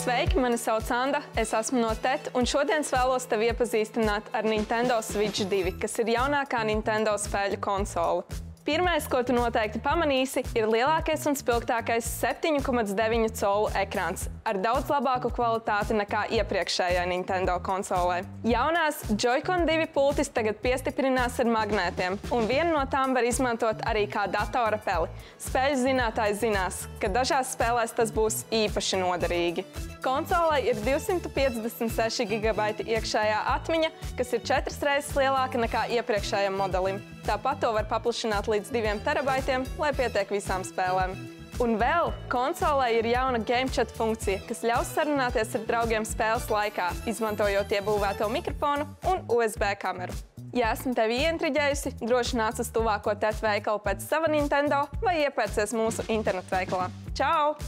Sveiki, mani sauc Anda, es esmu no TET, un šodien vēlos tevi iepazīstināt ar Nintendo Switch 2, kas ir jaunākā Nintendo spēļu konsole. Pirmais, ko tu noteikti pamanīsi, ir lielākais un spilgtākais 7,9 colu ekrāns ar daudz labāku kvalitāti nekā iepriekšējai Nintendo konsolē. Jaunās Joy-Con 2 pultis tagad piestiprinās ar magnētiem, un vienu no tām var izmantot arī kā datora peli. Spēļu zinātāji zinās, ka dažās spēlēs tas būs īpaši noderīgi. Konsolei ir 256 GB iekšējā atmiņa, kas ir 4 reizes lielāka nekā iepriekšējam modelim. Tāpat to var paplašināt līdz 2 terabaitiem, lai pietiek visām spēlēm. Un vēl konsolei ir jauna Game Chat funkcija, kas ļaus sarunāties ar draugiem spēles laikā, izmantojot iebūvēto mikrofonu un USB kameru. Ja esmu tevi ieintriģējusi, droši nāc uz tuvāko TET veikalu pēc sava Nintendo vai iepērcies mūsu internetu veikalā. Čau!